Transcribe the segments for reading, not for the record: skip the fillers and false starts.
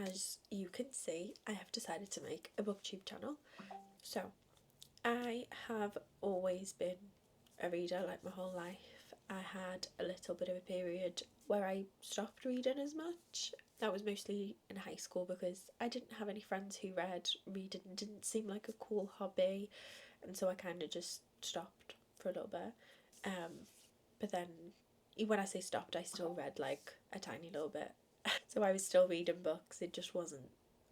as you can see, I have decided to make a BookTube channel. So I have always been a reader, like my whole life. I had a little bit of a period where I stopped reading as much. That was mostly in high school because I didn't have any friends who read. Reading didn't seem like a cool hobby, and so I kind of just stopped for a little bit. But then when I say stopped, I still read like a tiny little bit. So I was still reading books, it just wasn't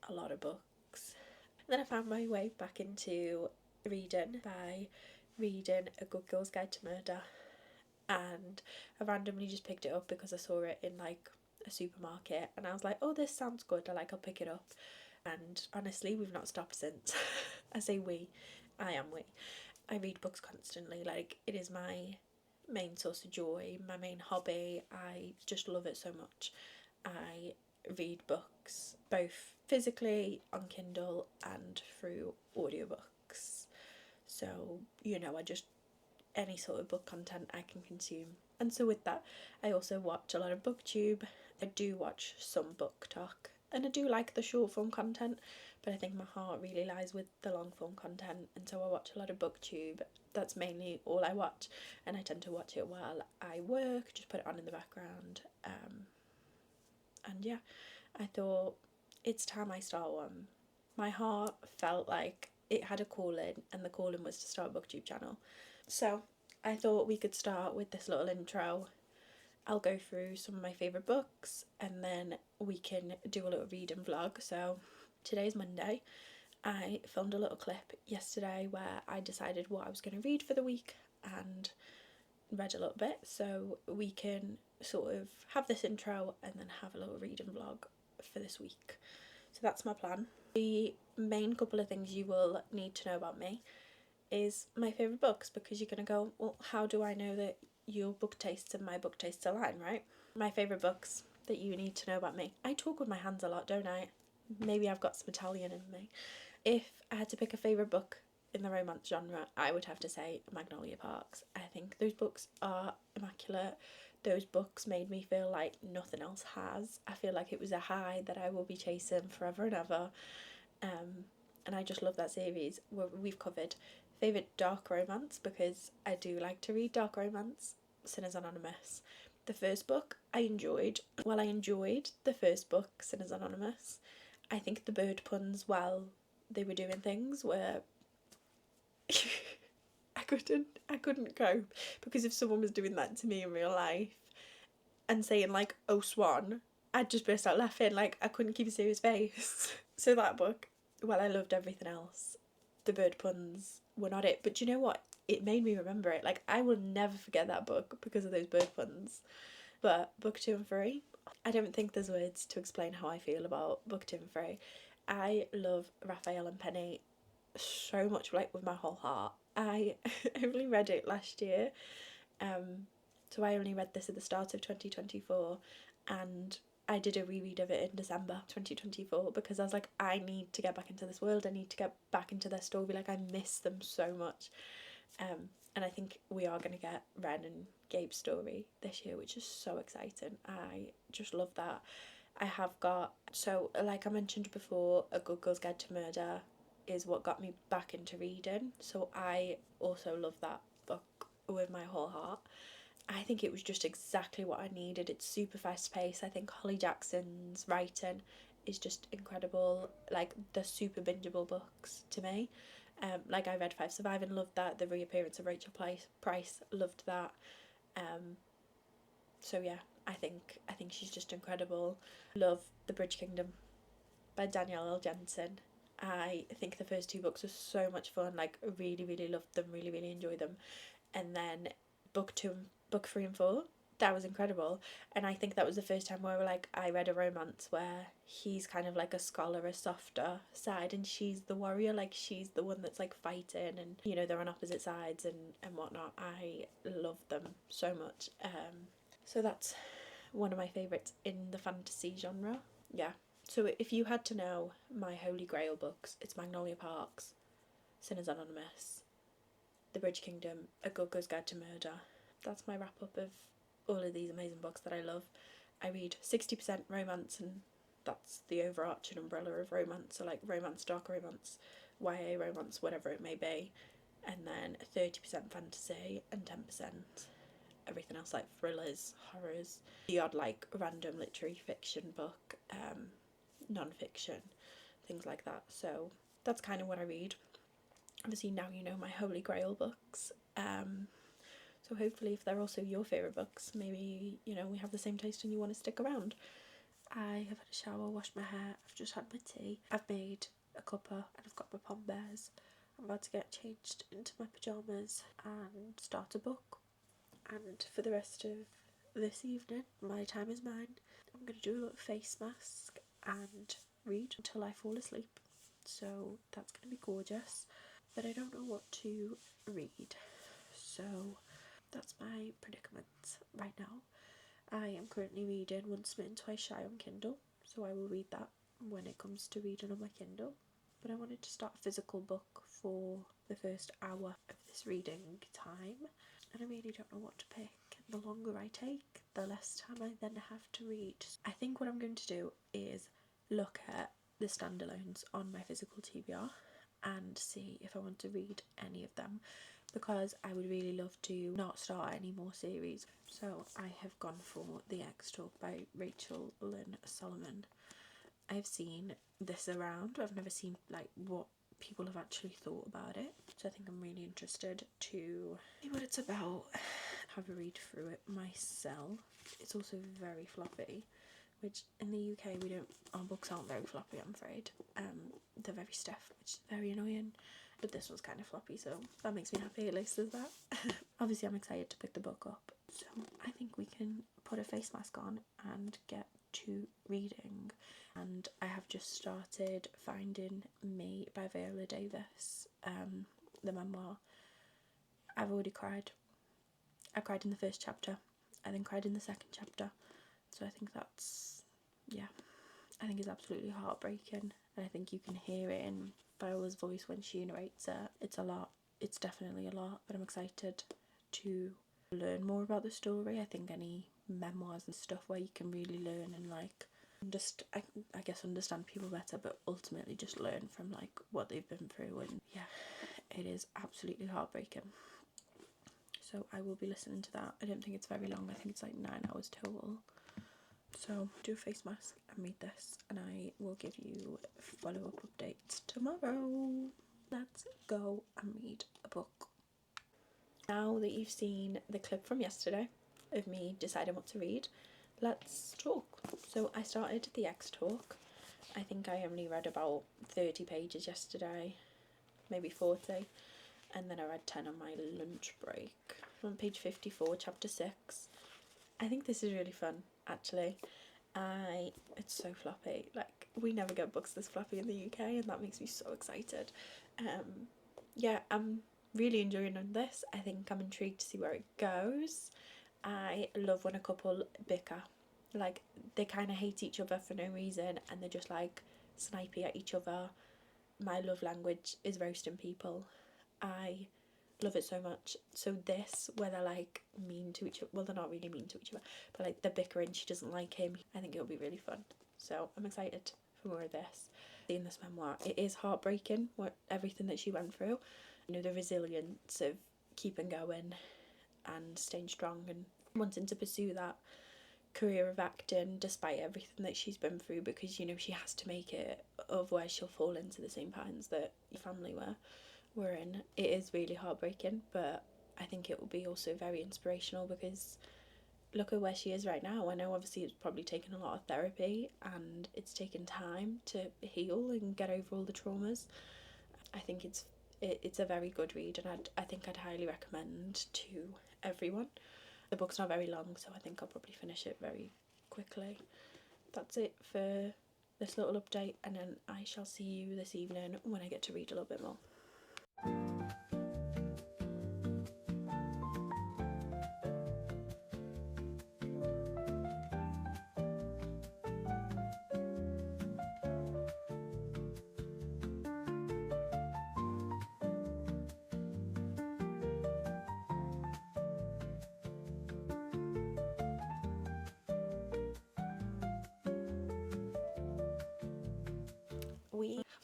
a lot of books. And then I found my way back into reading by reading A Good Girl's Guide to Murder, and I randomly just picked it up because I saw it in like a supermarket and I was like, oh, this sounds good, I'll pick it up. And honestly, we've not stopped since. I say we, I am we. I read books constantly, like it is my main source of joy, my main hobby. I just love it so much. I read books both physically on Kindle and through audiobooks. So, I just, any sort of book content I can consume. And so with that, I also watch a lot of BookTube. I do watch some book talk, and I do like the short form content, but I think my heart really lies with the long form content, and so I watch a lot of BookTube. That's mainly all I watch, and I tend to watch it while I work, just put it on in the background. And yeah, I thought it's time I start one. My heart felt like it had a calling, and the calling was to start a BookTube channel. So I thought we could start with this little intro. I'll go through some of my favourite books and then we can do a little reading vlog. So today's Monday. I filmed a little clip yesterday where I decided what I was going to read for the week and read a little bit, so we can sort of have this intro and then have a little reading vlog for this week. So that's my plan. The main couple of things you will need to know about me is my favourite books, because you're going to go, well, how do I know that your book tastes and my book tastes align, right? My favourite books that you need to know about me. I talk with my hands a lot, don't I? Maybe I've got some Italian in me. If I had to pick a favourite book in the romance genre, I would have to say Magnolia Parks. I think those books are immaculate. Those books made me feel like nothing else has. I feel like it was a high that I will be chasing forever and ever. And I just love that series. We've covered favourite dark romance, because I do like to read dark romance. Sinners Anonymous. The first book I enjoyed. Well, I enjoyed the first book, Sinners Anonymous. I think the bird puns, while they were doing things, were I couldn't cope, because if someone was doing that to me in real life and saying like, oh swan, I'd just burst out laughing. Like, I couldn't keep a serious face. So that book, well, I loved everything else. The bird puns were not it, but you know what, it made me remember it. Like, I will never forget that book because of those bird puns. But book 2 and 3, I don't think there's words to explain how I feel about book 2 and 3. I love Raphael and Penny so much, like with my whole heart. I only read it last year, so I only read this at the start of 2024, and I did a reread of it in December 2024 because I was like, I need to get back into this world, I need to get back into their story, like I miss them so much. And I think we are going to get Ren and Gabe's story this year, which is so exciting. I just love that. I have got, so like I mentioned before, A Good Girl's Guide to Murder is what got me back into reading, so I also love that book with my whole heart. I think it was just exactly what I needed. It's super fast paced. I think Holly Jackson's writing is just incredible. Like, they're super bingeable books to me. Like, I read Five Survive and loved that. The reappearance of Rachel Price, loved that. So yeah, I think she's just incredible. Love The Bridge Kingdom by Danielle L. Jensen. I think the first 2 books were so much fun. Like, really, really loved them. Really, really enjoyed them. And then book 3 and 4, that was incredible. And I think that was the first time where like I read a romance where he's kind of like a scholar, a softer side, and she's the warrior. Like, she's the one that's like fighting, and they're on opposite sides and whatnot. I love them so much. So that's one of my favourites in the fantasy genre. Yeah. So if you had to know my holy grail books, it's Magnolia Parks, Sinners Anonymous, The Bridge Kingdom, A Good Girl's Guide to Murder. That's my wrap up of all of these amazing books that I love. I read 60% romance and that's the overarching umbrella of romance. So like romance, dark romance, YA romance, whatever it may be, and then 30% fantasy and 10% everything else, like thrillers, horrors, the odd like random literary fiction book, non-fiction, things like that. So that's kind of what I read. Obviously now you know my holy grail books, so hopefully if they're also your favourite books, maybe, you know, we have the same taste and you want to stick around. I have had a shower, washed my hair, I've just had my tea, I've made a cuppa and I've got my pom bears. I'm about to get changed into my pyjamas and start a book. And for the rest of this evening, my time is mine. I'm going to do a little face mask and read until I fall asleep. So that's going to be gorgeous. But I don't know what to read. So that's my predicament right now. I am currently reading Once Smitten, Twice Shy on Kindle. So I will read that when it comes to reading on my Kindle. But I wanted to start a physical book for the first hour of this reading time. And I really don't know what to pick. The longer I take, the less time I then have to read. I think what I'm going to do is look at the standalones on my physical TBR and see if I want to read any of them, because I would really love to not start any more series. So I have gone for The Ex Talk by Rachel Lynn Solomon. I've seen this around, I've never seen like what people have actually thought about it, so I think I'm really interested to see what it's about, have a read through it myself. It's also very floppy, which in the UK we don't, our books aren't very floppy, I'm afraid. They're very stiff, which is very annoying, but this one's kind of floppy, so that makes me happy, at least there's that. Obviously I'm excited to pick the book up, so I think we can put a face mask on and get to reading. And I have just started Finding Me by Viola Davis, the memoir. I've already cried. I cried in the first chapter, I then cried in the second chapter, so I think that's, yeah, I think it's absolutely heartbreaking, and I think you can hear it in Viola's voice when she narrates it. It's a lot, it's definitely a lot, but I'm excited to learn more about the story. I think any memoirs and stuff where you can really learn and like just I guess understand people better, but ultimately just learn from like what they've been through. And yeah, it is absolutely heartbreaking. So I will be listening to that. I don't think it's very long, I think it's like 9 hours total. So do a face mask and read this, and I will give you follow-up updates tomorrow. Let's go and read a book. Now that you've seen the clip from yesterday of me deciding what to read, let's talk. So I started The Ex Talk. I think I only read about 30 pages yesterday, maybe 40, and then I read 10 on my lunch break. I'm on page 54, chapter 6. I think this is really fun, actually. It's so floppy. Like, we never get books this floppy in the UK, and that makes me so excited. Yeah, I'm really enjoying this. I think I'm intrigued to see where it goes. I love when a couple bicker. Like, they kind of hate each other for no reason, and they're just like snipey at each other. My love language is roasting people. I love it so much. So this, where they're like mean to each other, well, they're not really mean to each other, but like they're bickering, she doesn't like him, I think it'll be really fun. So I'm excited for more of this. In this memoir, it is heartbreaking, what everything that she went through, you know, the resilience of keeping going and staying strong and wanting to pursue that career of acting despite everything that she's been through, because, you know, she has to make it, otherwise she'll fall into the same patterns that your family were in. It is really heartbreaking, but I think it will be also very inspirational, because look at where she is right now. I know obviously it's probably taken a lot of therapy and it's taken time to heal and get over all the traumas. I think it's a very good read, and I think I'd highly recommend to everyone. The book's not very long, so I think I'll probably finish it very quickly. That's it for this little update, and then I shall see you this evening when I get to read a little bit more.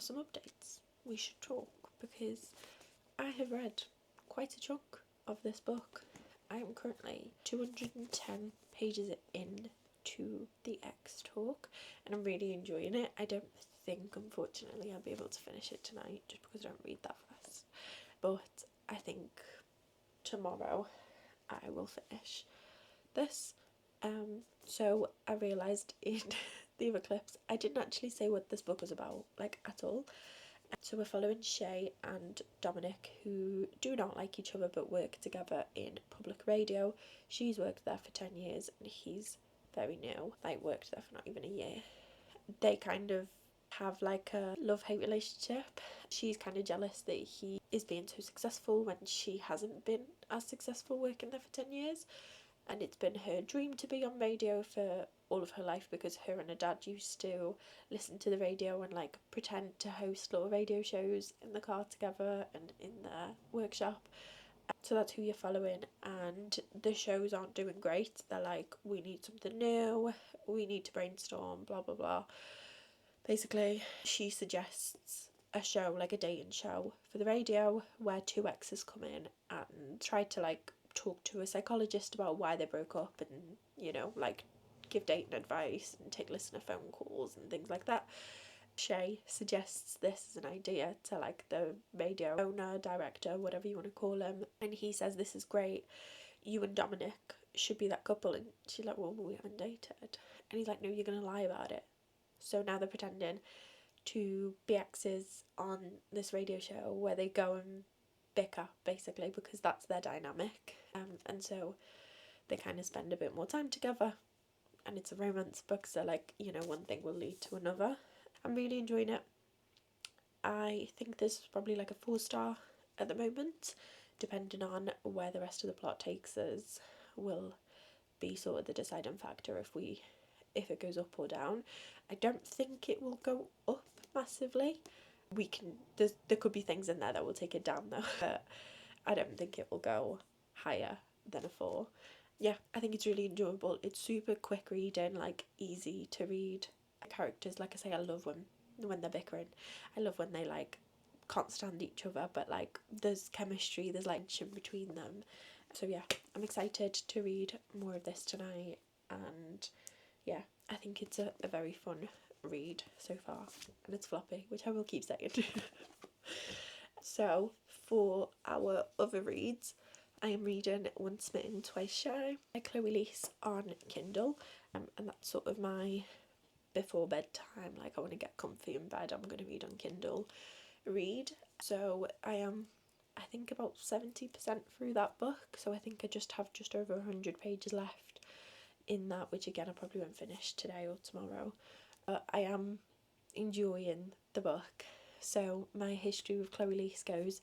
some updates. We should talk because I have read quite a chunk of this book. I am currently 210 pages in to the X talk and I'm really enjoying it. I don't think, unfortunately, I'll be able to finish it tonight just because I don't read that fast. But I think tomorrow I will finish this. So I realised in the other clips I didn't actually say what this book was about, like, at all. So we're following Shay and Dominic, who do not like each other but work together in public radio. She's worked there for 10 years and he's very new, like worked there for not even a year. They kind of have like a love-hate relationship. She's kind of jealous that he is being so successful when she hasn't been as successful working there for 10 years. And it's been her dream to be on radio for all of her life because her and her dad used to listen to the radio and like pretend to host little radio shows in the car together and in their workshop. So that's who you're following, and the shows aren't doing great. They're like, we need something new, we need to brainstorm, blah blah blah. Basically, she suggests a show, like a dating show for the radio, where two exes come in and try to like talk to a psychologist about why they broke up and, you know, like give dating advice and take listener phone calls and things like that. Shay suggests this as an idea to like the radio owner, director, whatever you want to call him, and he says, this is great, you and Dominic should be that couple. And she's like, well, we haven't dated. And he's like, no, you're gonna lie about it. So now they're pretending to be exes on this radio show where they go and bicker, basically, because that's their dynamic. And so they kind of spend a bit more time together, and it's a romance book, so like, you know, one thing will lead to another. I'm really enjoying it. I think this is probably like a 4-star at the moment. Depending on where the rest of the plot takes us will be sort of the deciding factor if it goes up or down. I don't think it will go up massively. There could be things in there that will take it down though, but I don't think it will go higher than a 4. Yeah, I think it's really enjoyable. It's super quick reading, like easy to read. Characters, like I say, I love when they're bickering. I love when they like can't stand each other, but like there's chemistry, there's like tension between them. So yeah, I'm excited to read more of this tonight, and yeah, I think it's a very fun read so far, and it's floppy, which I will keep saying. So for our other reads, I am reading Once Smitten, Twice Shy by Chloe Leese on Kindle, and that's sort of my before bedtime, like I want to get comfy in bed, I'm going to read on Kindle read. So I am, I think, about 70% through that book, so I think I just have just over 100 pages left in that, which again I probably won't finish today or tomorrow. I am enjoying the book. So my history with Chloe Leese goes,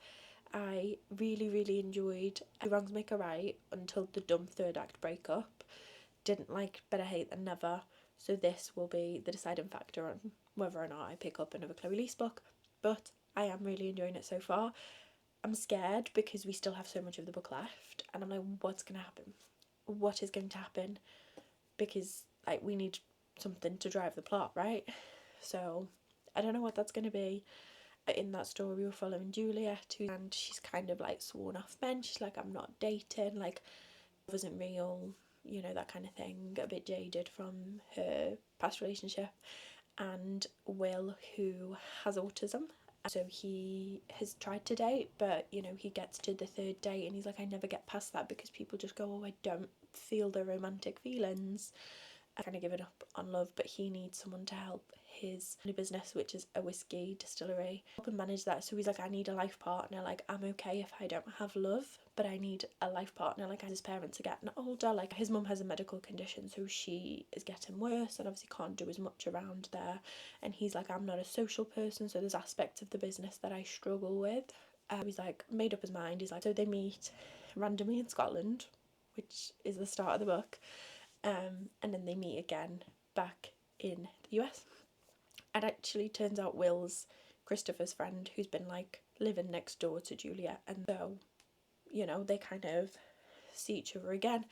I really enjoyed Wrongs Make a Right until the dumb third act breakup. Didn't like Better Hate Than Never, so this will be the deciding factor on whether or not I pick up another Chloe Leese book, but I am really enjoying it so far. I'm scared because we still have so much of the book left, and I'm like, what's going to happen? What is going to happen? Because like we need something to drive the plot, right? So I don't know what that's going to be. In that story we're following Juliet, and she's kind of like sworn off men. She's like, I'm not dating, like love isn't real, you know, that kind of thing, a bit jaded from her past relationship. And Will, who has autism, so he has tried to date, but you know, he gets to the 3rd date and he's like, I never get past that because people just go, oh, I don't feel the romantic feelings. I kind of given up on love, but he needs someone to help his new business, which is a whiskey distillery, help him manage that. So he's like, I need a life partner, like I'm okay if I don't have love, but I need a life partner. Like, as his parents are getting older, like his mum has a medical condition, so she is getting worse and obviously can't do as much around there, and he's like, I'm not a social person, so there's aspects of the business that I struggle with. He's like made up his mind. He's like, so they meet randomly in Scotland, which is the start of the book, and then they meet again back in the US. And actually turns out Will's Christopher's friend, who's been like living next door to Juliet, and so, you know, they kind of see each other again,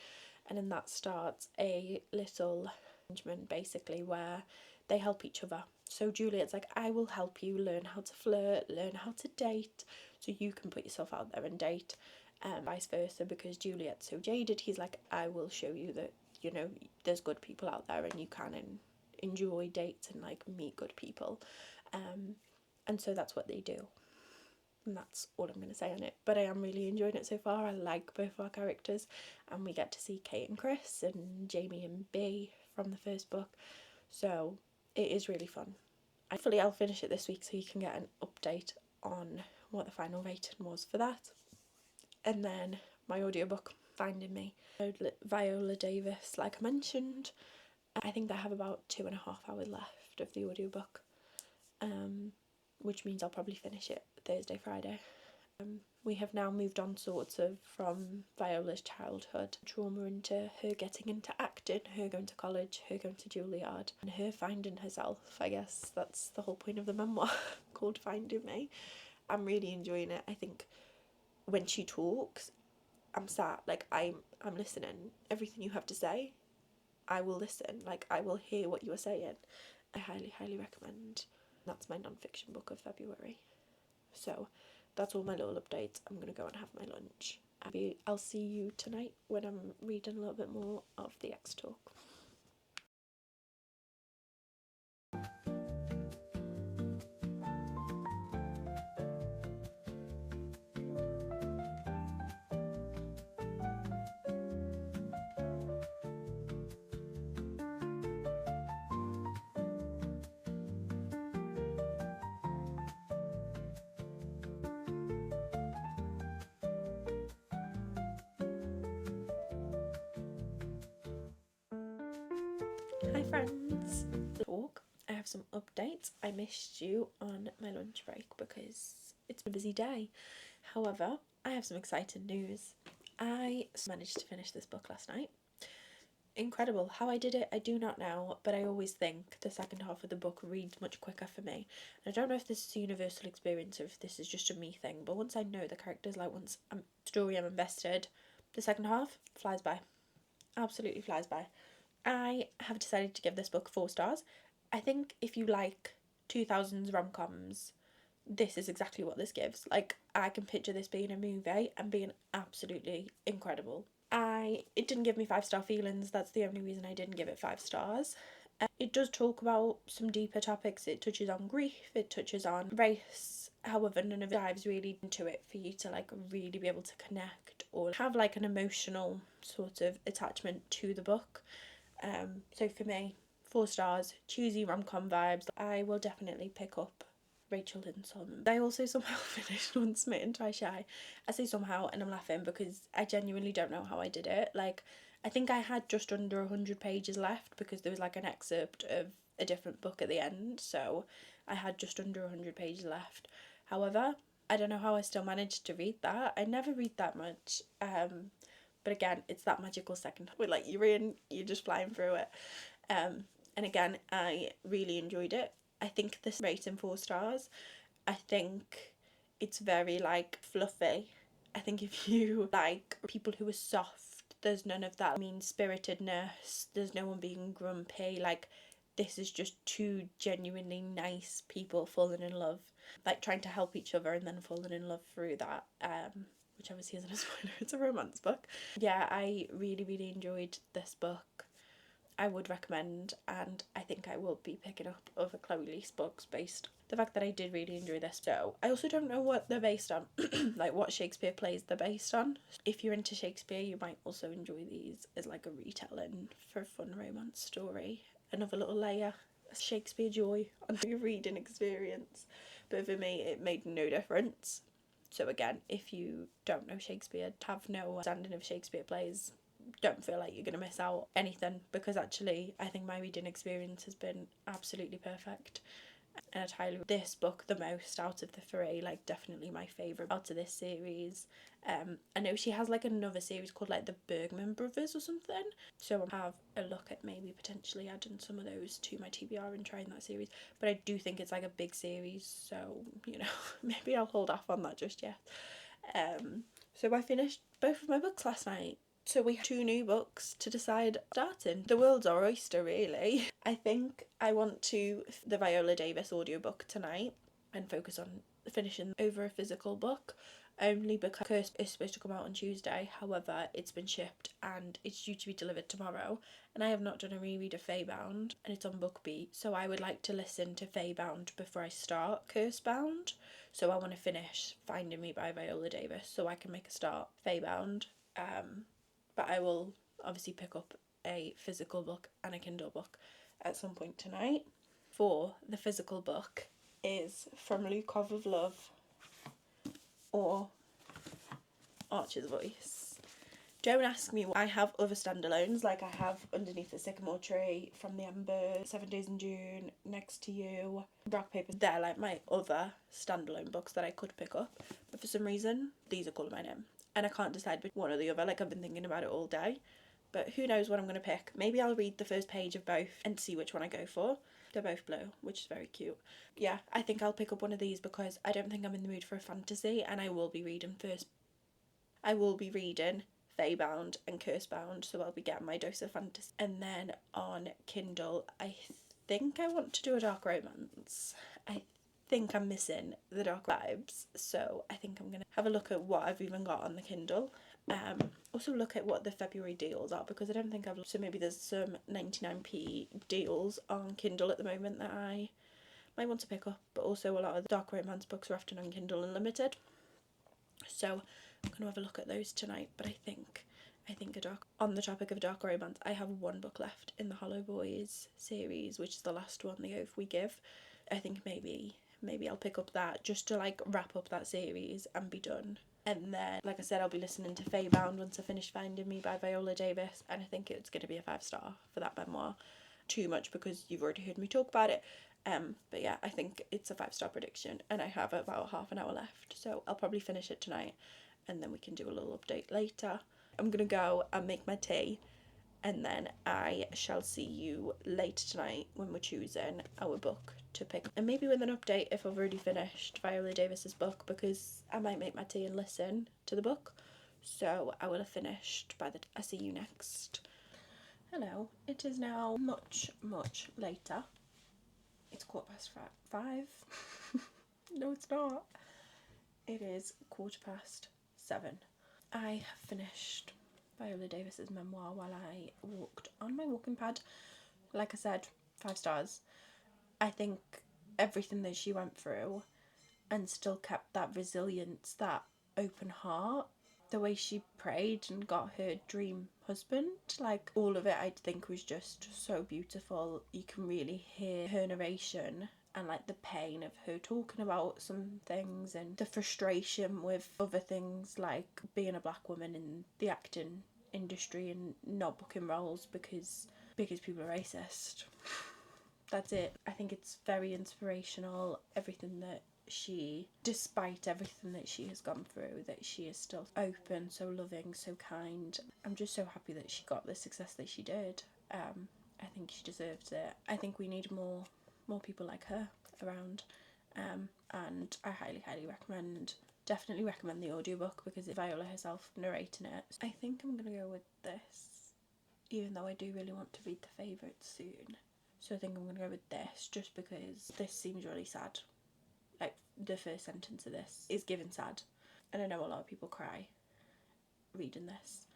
and then that starts a little arrangement basically where they help each other. So Juliet's like, I will help you learn how to flirt, learn how to date, so you can put yourself out there and date. Vice versa, because Juliet's so jaded, he's like, I will show you that, you know, there's good people out there and you can enjoy dates and like meet good people. And so that's what they do. And that's all I'm going to say on it. But I am really enjoying it so far. I like both our characters, and we get to see Kate and Chris and Jamie and B from the first book. So it is really fun. Hopefully I'll finish it this week so you can get an update on what the final rating was for that. And then my audiobook, Finding Me, Viola Davis, like I mentioned. I think I have about 2.5 hours left of the audiobook, which means I'll probably finish it Thursday, Friday. We have now moved on sort of from Viola's childhood trauma into her getting into acting, her going to college, her going to Juilliard, and her finding herself. I guess that's the whole point of the memoir called Finding Me. I'm really enjoying it. I think when she talks, I'm sat, like I'm listening. Everything you have to say, I will listen. Like I will hear what you are saying. I highly, highly recommend. That's my non-fiction book of February. So that's all my little updates. I'm going to go and have my lunch. I'll see you tonight when I'm reading a little bit more of the X Talk. Hi friends! Talk. I have some updates. I missed you on my lunch break because it's been a busy day. However, I have some exciting news. I managed to finish this book last night. Incredible. How I did it, I do not know, but I always think the second half of the book reads much quicker for me. And I don't know if this is a universal experience or if this is just a me thing, but once I know the characters, like once I'm invested, the second half flies by. Absolutely flies by. I have decided to give this book 4 stars. I think if you like 2000s rom-coms, this is exactly what this gives. Like, I can picture this being a movie and being absolutely incredible. It didn't give me 5-star feelings. That's the only reason I didn't give it 5 stars. It does talk about some deeper topics. It touches on grief, it touches on race. However, none of it dives really into it for you to like really be able to connect or have like an emotional sort of attachment to the book. So for me, 4 stars, cheesy rom-com vibes. I will definitely pick up Rachel in some. I also somehow finished on Smitten Twice Shy. I say somehow and I'm laughing because I genuinely don't know how I did it. Like, I think I had just under 100 pages left because there was like an excerpt of a different book at the end. So I had just under 100 pages left. However, I don't know how I still managed to read that. I never read that much. But again, it's that magical second where like you're just flying through it. And again, I really enjoyed it. I think this rating 4 stars. I think it's very like fluffy. I think if you like people who are soft, there's none of that mean-spiritedness. There's no one being grumpy. Like, this is just 2 genuinely nice people falling in love, like trying to help each other and then falling in love through that. Which obviously isn't a spoiler, it's a romance book. Yeah, I really, really enjoyed this book. I would recommend, and I think I will be picking up other Chloe Lease books based on the fact that I did really enjoy this. So I also don't know what they're based on, like what Shakespeare plays they're based on. If you're into Shakespeare, you might also enjoy these as like a retelling for a fun romance story. Another little layer of Shakespeare joy on your reading experience. But for me, it made no difference. So again, if you don't know Shakespeare, have no understanding of Shakespeare plays, don't feel like you're going to miss out anything, because actually I think my reading experience has been absolutely perfect. And I'd highly this book the most out of the 3, like definitely my favourite out of this series. I know she has like another series called like the Bergman Brothers or something, so I'll have a look at maybe potentially adding some of those to my TBR and trying that series. But I do think it's like a big series, so you know, maybe I'll hold off on that just yet. So I finished both of my books last night. So we have 2 new books to decide starting. The world's our oyster, really. I think I want to the Viola Davis audiobook tonight and focus on finishing over a physical book, only because Curse is supposed to come out on Tuesday. However, it's been shipped and it's due to be delivered tomorrow, and I have not done a reread of Faebound, and it's on BookBeat, so I would like to listen to Faebound before I start Cursebound. So I want to finish Finding Me by Viola Davis so I can make a start Faebound. But I will obviously pick up a physical book and a Kindle book at some point tonight. For the physical book is From Lukov of Love or Archer's Voice. Don't ask me why. I have other standalones, like I have Underneath the Sycamore Tree, From the Ember, 7 Days in June, Next to You, Rock Paper. They're like my other standalone books that I could pick up, but for some reason these are calling my name and I can't decide between one or the other. Like, I've been thinking about it all day, but who knows what I'm going to pick. Maybe I'll read the first page of both and see which one I go for. They're both blue, which is very cute. Yeah, I think I'll pick up one of these because I don't think I'm in the mood for a fantasy, and I will be reading Faebound and Cursebound, so I'll be getting my dose of fantasy. And then on Kindle, I think I want to do a dark romance. I think I'm missing the dark vibes, so I think I'm gonna have a look at what I've even got on the Kindle. Also look at what the February deals are, because I don't think I've, so maybe there's some 99p deals on Kindle at the moment that I might want to pick up, but also a lot of the dark romance books are often on Kindle Unlimited, so I'm going to have a look at those tonight. But I think on the topic of dark romance, I have one book left in the Hollow Boys series, which is the last one, The Oath We Give. I think maybe I'll pick up that just to like wrap up that series and be done. And then, like I said, I'll be listening to Faebound once I finish Finding Me by Viola Davis, and I think it's going to be a 5-star for that memoir. Too much because you've already heard me talk about it. But yeah, I think it's a 5-star prediction, and I have about half an hour left, so I'll probably finish it tonight, and then we can do a little update later. I'm gonna go and make my tea, and then I shall see you later tonight when we're choosing our book to pick, and maybe with an update if I've already finished Viola Davis's book, because I might make my tea and listen to the book. So I will have finished by the I see you next. Hello, it is now much later. It's 5:15. No, it's not. It is 7:15. I have finished Viola Davis's memoir while I walked on my walking pad. Like I said, 5 stars. I think everything that she went through and still kept that resilience, that open heart, the way she prayed and got her dream husband, like all of it I think was just so beautiful. You can really hear her narration and like the pain of her talking about some things and the frustration with other things, like being a black woman in the acting industry and not booking roles because people are racist. That's it. I think it's very inspirational, everything that she, despite everything that she has gone through, that she is still open, so loving, so kind. I'm just so happy that she got the success that she did. I think she deserves it. I think we need more people like her around, and I highly definitely recommend the audiobook because it's Viola herself narrating it. I think I'm gonna go with this, even though I do really want to read The Favourites soon. So I think I'm gonna go with this just because this seems really sad. Like, the first sentence of this is given sad, and I know a lot of people cry reading this,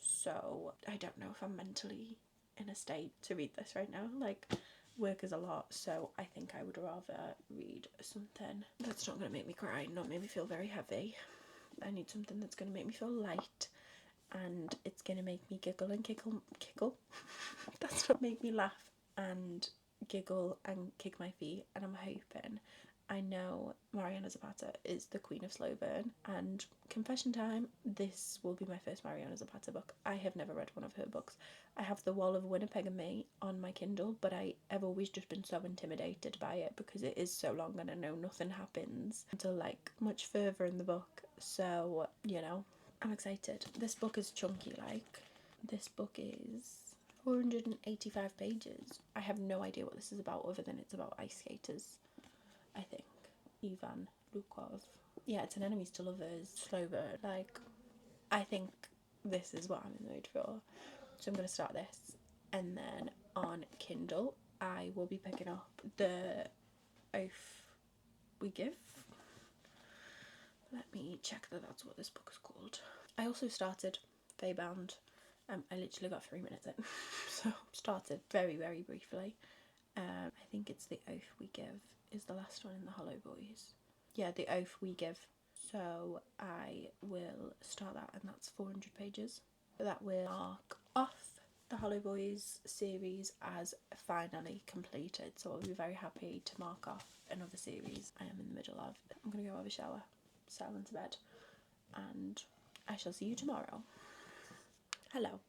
so I don't know if I'm mentally in a state to read this right now. Like, work is a lot, so I think I would rather read something that's not going to make me cry, not make me feel very heavy. I need something that's going to make me feel light, and it's going to make me giggle and kickle. That's not make me laugh and giggle and kick my feet. And I'm hoping, I know Mariana Zapata is the queen of slow burn, and confession time, this will be my first Mariana Zapata book. I have never read one of her books. I have The Wall of Winnipeg and Me on my Kindle, but I have always just been so intimidated by it because it is so long and I know nothing happens until like much further in the book. So, you know, I'm excited. This book is chunky, like. This book is 485 pages. I have no idea what this is about other than it's about ice skaters, I think. Lukov. Yeah, it's an enemies to lovers slow burn. Like, I think this is what I'm in the mood for. So I'm going to start this, and then on Kindle I will be picking up The Oath We Give. Let me check that that's what this book is called. I also started Faebound. I literally got 3 minutes in, so started very, very briefly. I think it's The Oath We Give is the last one in the Hollow Boys. Yeah, The Oath We Give. So I will start that, and that's 400 pages. That will mark off the Hollow Boys series as finally completed. So I'll be very happy to mark off another series I am in the middle of. I'm going to go have a shower, settle into bed, and I shall see you tomorrow. Hello.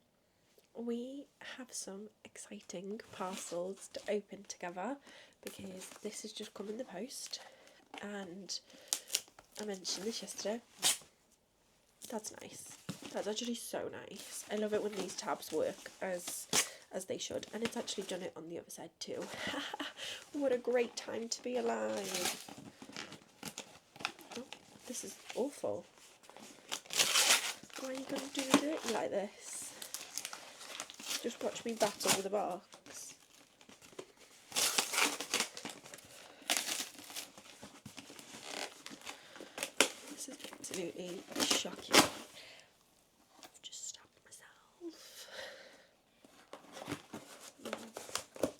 We have some exciting parcels to open together because this has just come in the post, and I mentioned this yesterday. That's nice. That's actually so nice. I love it when these tabs work as they should, and it's actually done it on the other side too. What a great time to be alive. Oh, this is awful. Why are you going to do me dirty like this? Just watch me bat over the box. This is absolutely shocking. I've just stabbed myself.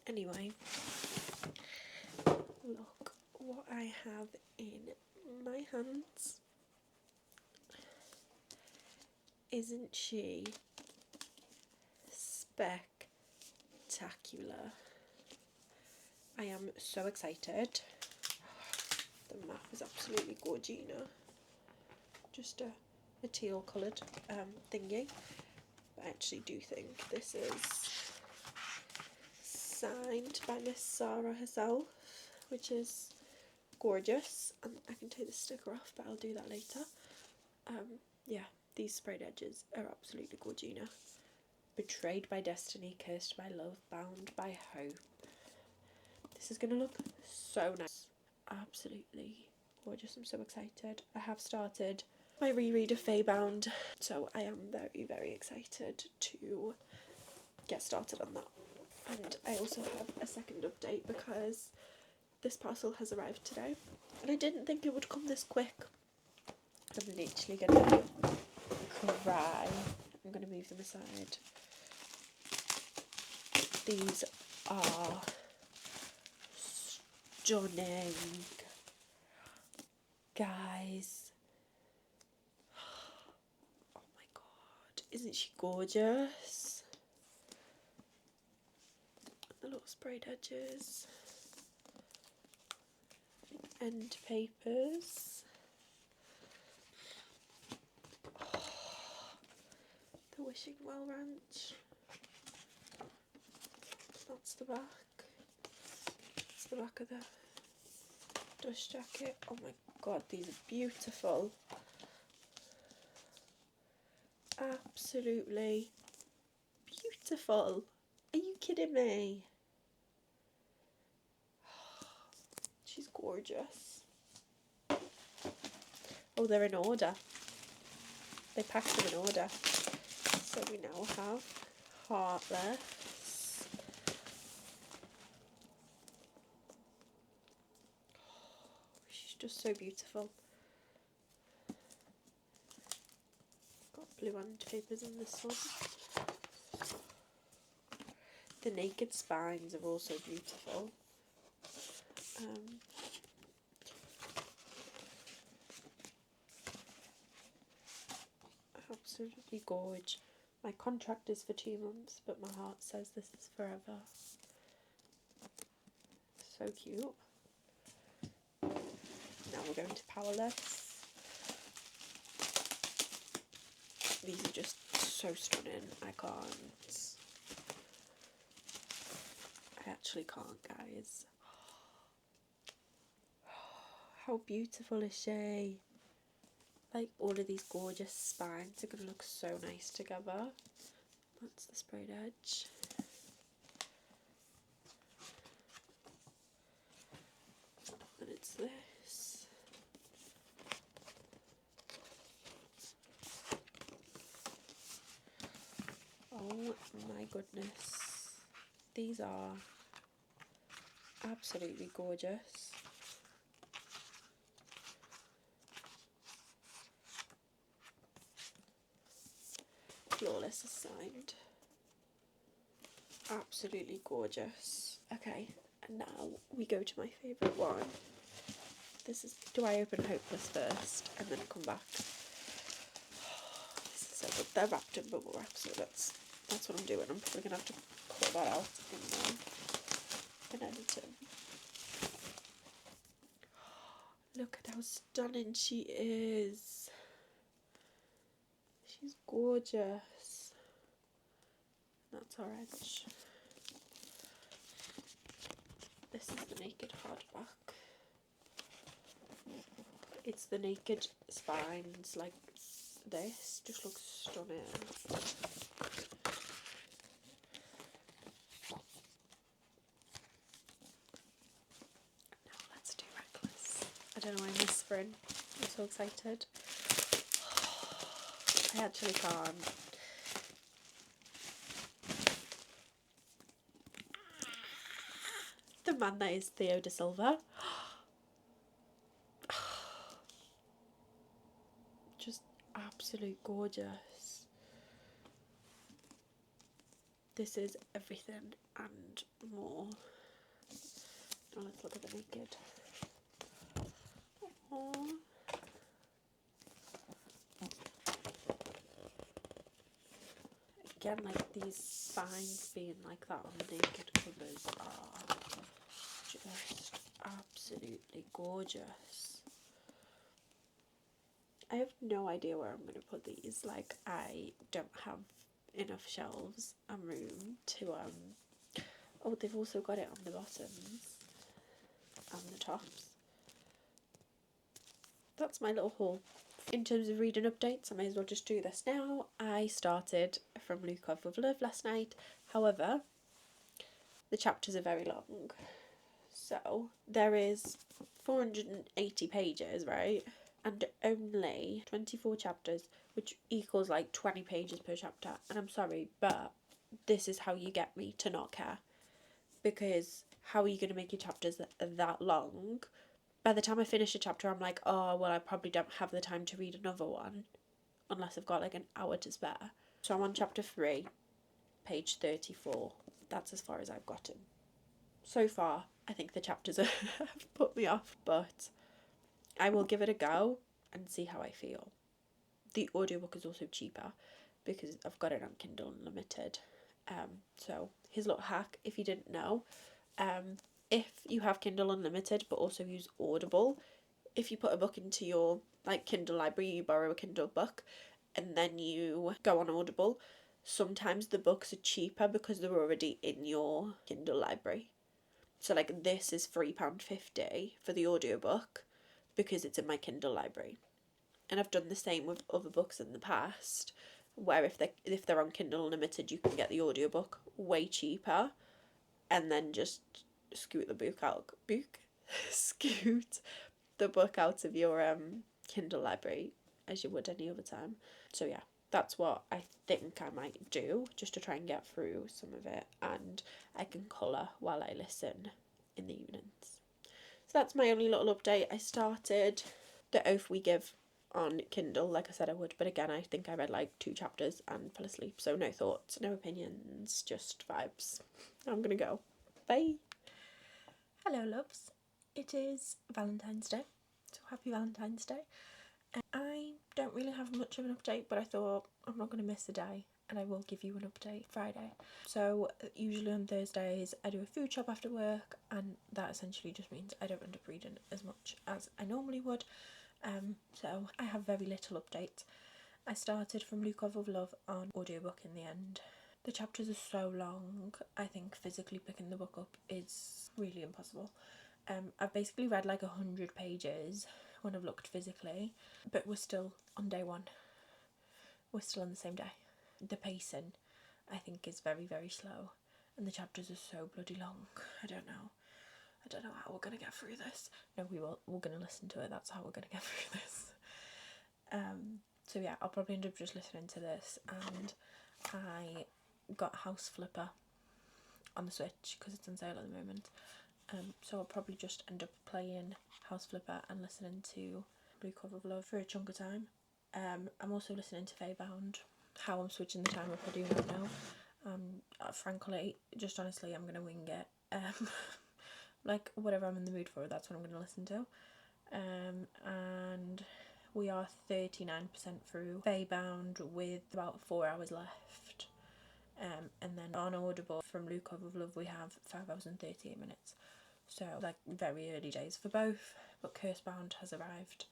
Anyway, look what I have in my hands. Isn't she spectacular? I am so excited. The map is absolutely gorgina. Just a teal coloured thingy. But I actually do think this is signed by Miss Sarah herself, which is gorgeous. And I can take the sticker off, but I'll do that later. Yeah, these sprayed edges are absolutely gorgina. Betrayed by destiny, cursed by love, bound by hope. This is going to look so nice. Absolutely gorgeous. I'm so excited. I have started my reread of Faebound, so I am very, very excited to get started on that. And I also have a second update because this parcel has arrived today, and I didn't think it would come this quick. I'm literally gonna cry. I'm gonna move them aside. These are stunning, guys. Oh my god, isn't she gorgeous? The little sprayed edges, end papers. The Wishing Well Ranch. That's the back. That's the back of the dust jacket. Oh my god, these are beautiful. Absolutely beautiful. Are you kidding me? She's gorgeous. Oh, they're in order. They packed them in order. So we now have Heartless. She's just so beautiful. Got blue end papers in this one. The naked spines are also beautiful. Absolutely gorge. My contract is for 2 months, but my heart says this is forever. So cute. Now we're going to Powerless. These are just so stunning. I actually can't, guys. How beautiful is she? Like, all of these gorgeous spines are going to look so nice together. That's the sprayed edge. And it's this. my goodness. These are absolutely gorgeous. Flawless is signed. Absolutely gorgeous. Okay, and now we go to my favourite one. This is, do I open Hopeless first and then come back? This is so good. They're wrapped in bubble wrap, so that's what I'm doing. I'm probably going to have to cut that out in editing. Look at how stunning she is. She's gorgeous. That's our edge. This is the naked hardback. It's the naked spines like this. Just looks stunning. Now let's do Reckless. I don't know why I'm whispering. I'm so excited. I actually can't. The man that is Theo De Silva. Just absolute gorgeous. This is everything and more. Now let's look at the naked. Aww. Again, like these spines being like that on the naked covers are just absolutely gorgeous. I have no idea where I'm going to put these. Like, I don't have enough shelves and room to oh, they've also got it on the bottoms and the tops. That's my little haul. In terms of reading updates, I may as well just do this now. I started from Lukov with Love last night. However, the chapters are very long. So there is 480 pages, right? And only 24 chapters, which equals like 20 pages per chapter. And I'm sorry, but this is how you get me to not care. Because how are you going to make your chapters that long? By the time I finish a chapter, I'm like, oh, well, I probably don't have the time to read another one. Unless I've got like an hour to spare. So I'm on chapter 3, page 34. That's as far as I've gotten. So far, I think the chapters have put me off, but I will give it a go and see how I feel. The audiobook is also cheaper because I've got it on Kindle Unlimited. So here's a little hack if you didn't know. If you have Kindle Unlimited but also use Audible, if you put a book into your like Kindle library, you borrow a Kindle book and then you go on Audible, sometimes the books are cheaper because they're already in your Kindle library. So like this is £3.50 for the audiobook because it's in my Kindle library. And I've done the same with other books in the past, where if they're on Kindle Unlimited, you can get the audiobook way cheaper and then just scoot the book out of your Kindle library as you would any other time. So yeah, that's what I think I might do, just to try and get through some of it, and I can colour while I listen in the evenings. So that's my only little update. I started The Oath We Give on Kindle like I said I would, but again I think I read like 2 chapters and fell asleep, so no thoughts, no opinions, just vibes. I'm gonna go. Bye. Hello loves, it is Valentine's Day, so happy Valentine's Day. I don't really have much of an update, but I thought I'm not going to miss a day and I will give you an update Friday. So usually on Thursdays I do a food shop after work, and that essentially just means I don't end up reading as much as I normally would. So I have very little updates. I started from Lukov of Love on audiobook in the end. The chapters are so long, I think physically picking the book up is really impossible. I've basically read like 100 pages when I've looked physically, but we're still on day 1. We're still on the same day. The pacing, I think, is very, very slow, and the chapters are so bloody long. I don't know how we're going to get through this. No, we will. We're going to listen to it. That's how we're going to get through this. So yeah, I'll probably end up just listening to this, and I got House Flipper on the Switch because it's on sale at the moment. So I'll probably just end up playing House Flipper and listening to Lukov of Love for a chunk of time. I'm also listening to Faebound. How I'm switching the time up I do not know. Frankly, just honestly, I'm going to wing it. Like, whatever I'm in the mood for, that's what I'm going to listen to. And we are 39% through Faebound with about 4 hours left. And then on Audible from Lukov of Love we have 5 hours and 38 minutes. So, like, very early days for both, but Cursebound has arrived.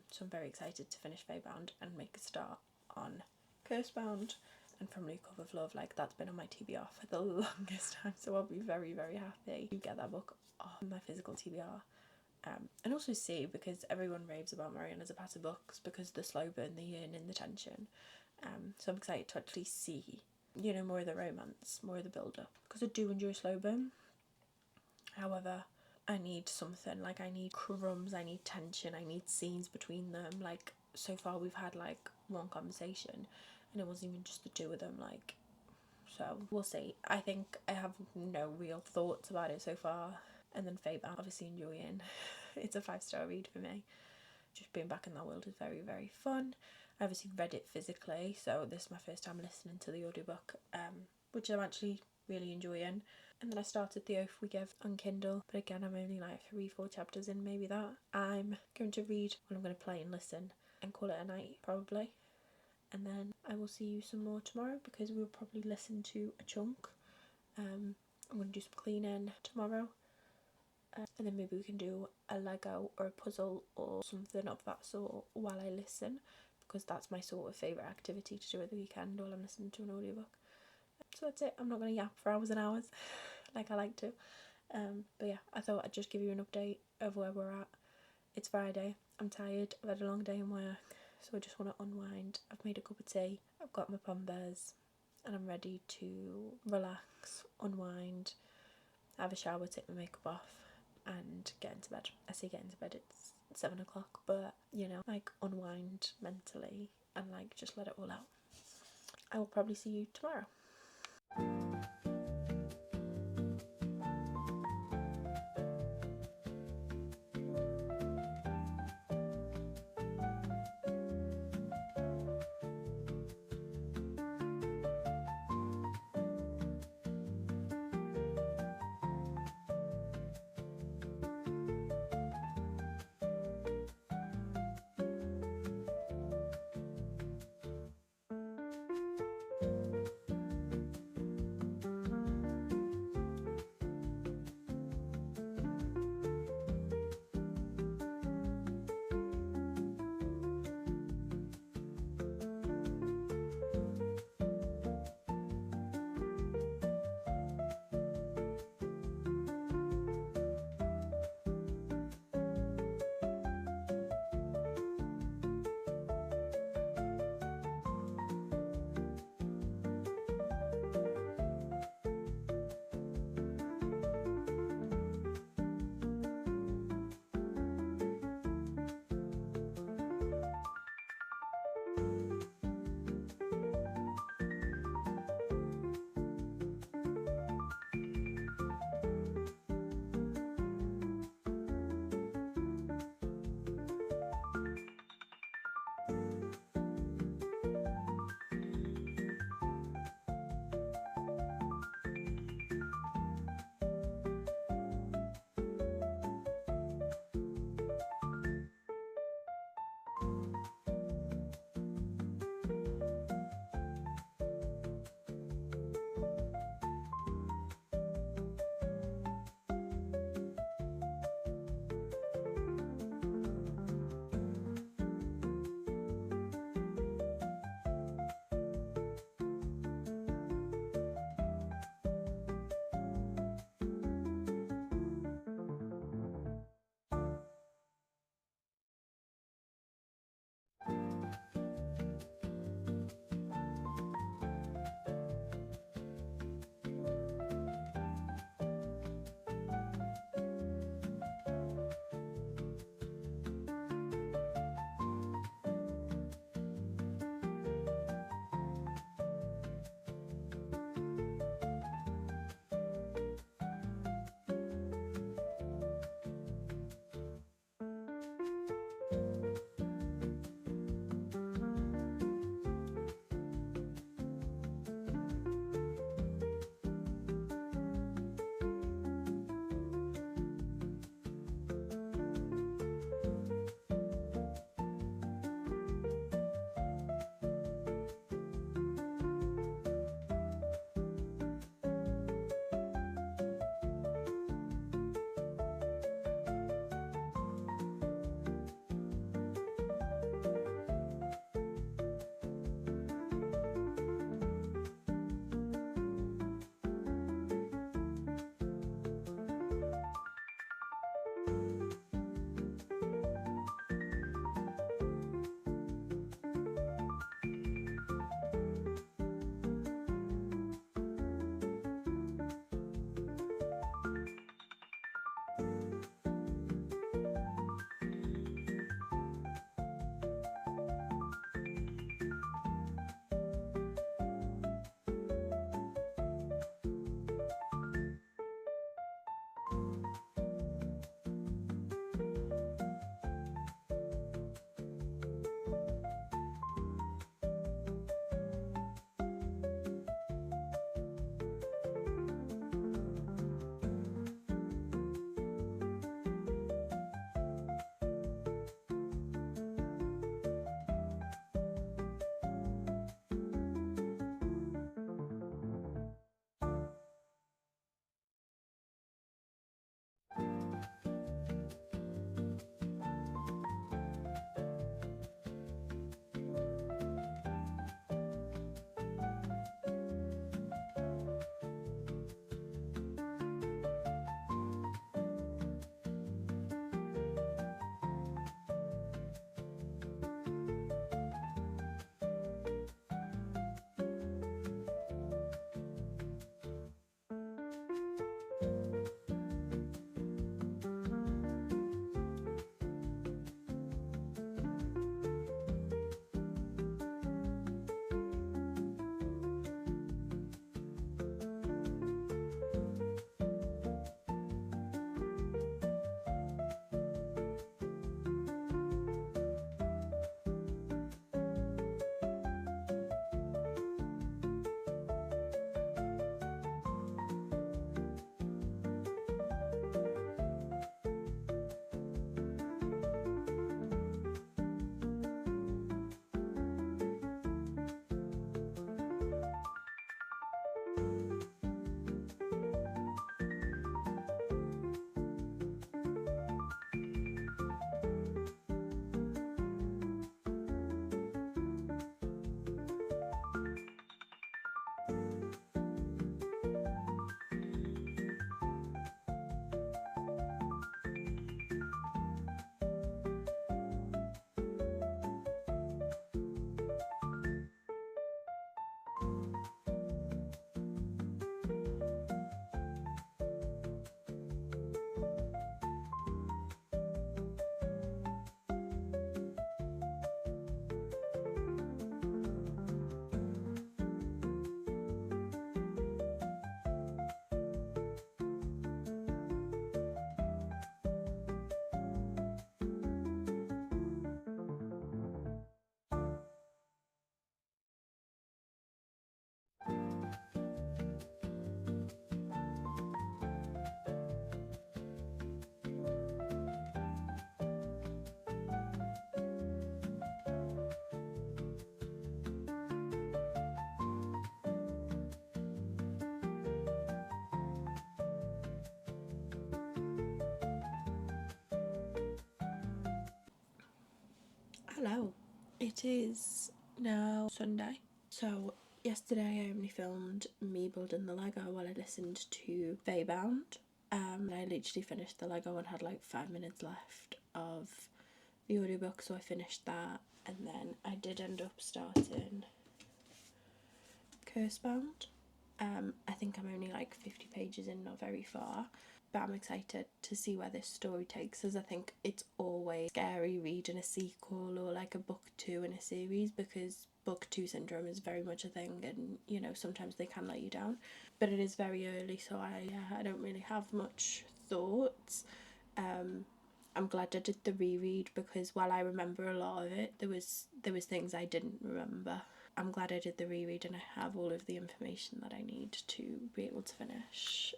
So I'm very excited to finish Faebound and make a start on Cursebound. And from Lukov of Love, like, that's been on my TBR for the longest time, so I'll be very, very happy to get that book off my physical TBR. And also see, because everyone raves about Mariana Zapata books because the slow burn, the yearning, the tension. So I'm excited to actually see, you know, more of the romance, more of the build-up, because I do enjoy slow burn. However, I need something, like, I need crumbs, I need tension, I need scenes between them. Like, so far we've had like one conversation and it wasn't even just the two of them, like, so we'll see. I think I have no real thoughts about it so far. And then Faebound, obviously enjoying. It's a 5-star read for me. Just being back in that world is very, very fun. I obviously read it physically, so this is my first time listening to the audiobook, which I'm actually really enjoying. And then I started The Oath We Give on Kindle, but again, I'm only like 3-4 chapters in, maybe that. I'm going to read, well, I'm going to play and listen and call it a night, probably. And then I will see you some more tomorrow, because we'll probably listen to a chunk. I'm going to do some cleaning tomorrow. And then maybe we can do a Lego or a puzzle or something of that sort while I listen, because that's my sort of favourite activity to do at the weekend while I'm listening to an audiobook. So that's it. I'm not going to yap for hours and hours like I like to. But yeah, I thought I'd just give you an update of where we're at. It's Friday. I'm tired. I've had a long day in work, so I just want to unwind. I've made a cup of tea. I've got my Pombers, and I'm ready to relax, unwind, have a shower, take my makeup off, and get into bed. I say get into bed, it's 7 o'clock, but, you know, like, unwind mentally and, like, just let it all out. I will probably see you tomorrow. It is now Sunday, so yesterday I only filmed me building the Lego while I listened to Faebound. I literally finished the Lego and had like 5 minutes left of the audiobook, so I finished that, and then I did end up starting Cursebound. I think I'm only like 50 pages in, not very far, but I'm excited to see where this story takes us. I think it's always scary reading a sequel or like a book 2 in a series, because book 2 syndrome is very much a thing, and you know, sometimes they can let you down, but it is very early, so I don't really have much thoughts. I'm glad I did the reread, because while I remember a lot of it, there was things I didn't remember. I'm glad I did the reread and I have all of the information that I need to be able to finish,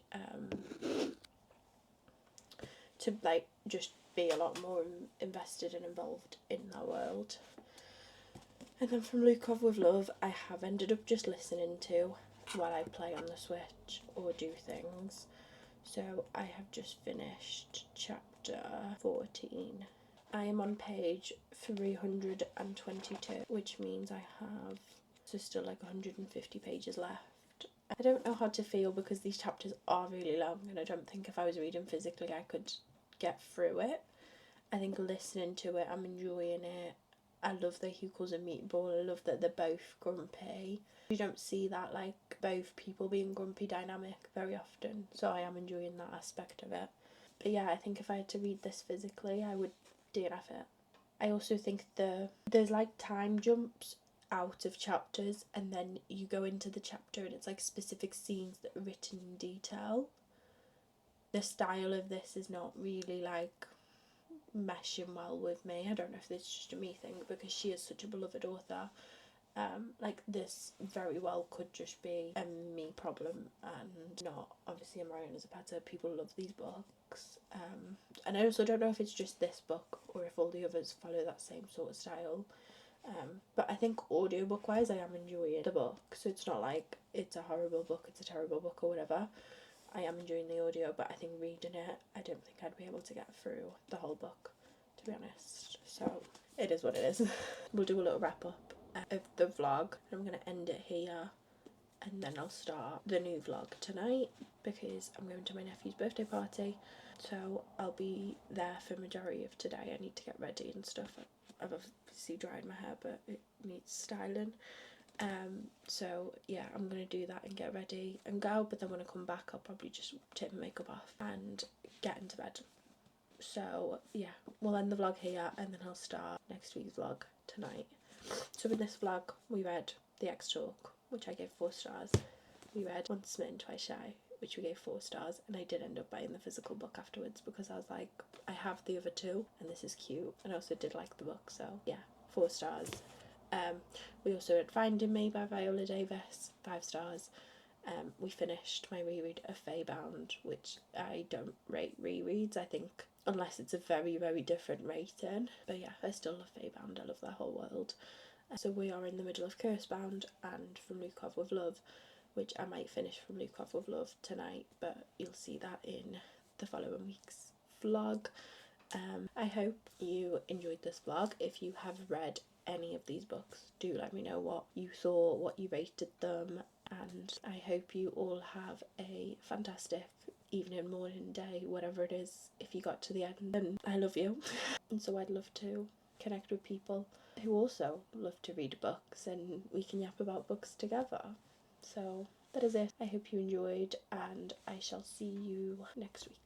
to like just be a lot more invested and involved in that world. And then from Lukov with Love, I have ended up just listening to while I play on the Switch or do things. So I have just finished chapter 14. I am on page 322, which means I have still like 150 pages left. I don't know how to feel, because these chapters are really long, and I don't think if I was reading physically I could get through it. I think listening to it, I'm enjoying it. I love that he calls a meatball. I love that they're both grumpy. You don't see that, like, both people being grumpy dynamic very often, so I am enjoying that aspect of it. But yeah, I think if I had to read this physically, I would DNF it. I also think there's like time jumps out of chapters, and then you go into the chapter and it's like specific scenes that are written in detail. The style of this is not really like meshing well with me. I don't know if this is just a me thing, because she is such a beloved author. Like, this very well could just be a me problem and not obviously a Marion as a Petter. People love these books, and I also don't know if it's just this book or if all the others follow that same sort of style. But I think audiobook wise I am enjoying the book, so it's not like it's a horrible book, it's a terrible book or whatever. I am enjoying the audio, but I think reading it, I don't think I'd be able to get through the whole book, to be honest. So it is what it is. We'll do a little wrap up of the vlog. I'm going to end it here, and then I'll start the new vlog tonight, because I'm going to my nephew's birthday party, so I'll be there for majority of today. I need to get ready and stuff. I've obviously dried my hair, but it needs styling. So yeah, I'm gonna do that and get ready and go, but then when I come back I'll probably just take my makeup off and get into bed. So yeah, we'll end the vlog here, and then I'll start next week's vlog tonight. So in this vlog we read The Ex Talk, which I gave 4 stars. We read Once Smitten, Twice Shy, which we gave 4 stars, and I did end up buying the physical book afterwards, because I was like, I have the other 2 and this is cute, and I also did like the book, so yeah, 4 stars. We also read Finding Me by Viola Davis, 5 stars. We finished my reread of Faebound, which I don't rate rereads, I think, unless it's a very, very different rating. But yeah, I still love Faebound, I love that whole world. So we are in the middle of Cursebound and From Lukov with Love, which I might finish From Lukov with Love tonight, but you'll see that in the following week's vlog. I hope you enjoyed this vlog. If you have read any of these books, do let me know what you thought, what you rated them, and I hope you all have a fantastic evening, morning, day, whatever it is, if you got to the end. And I love you. And so I'd love to connect with people who also love to read books, and we can yap about books together. So that is it. I hope you enjoyed, and I shall see you next week.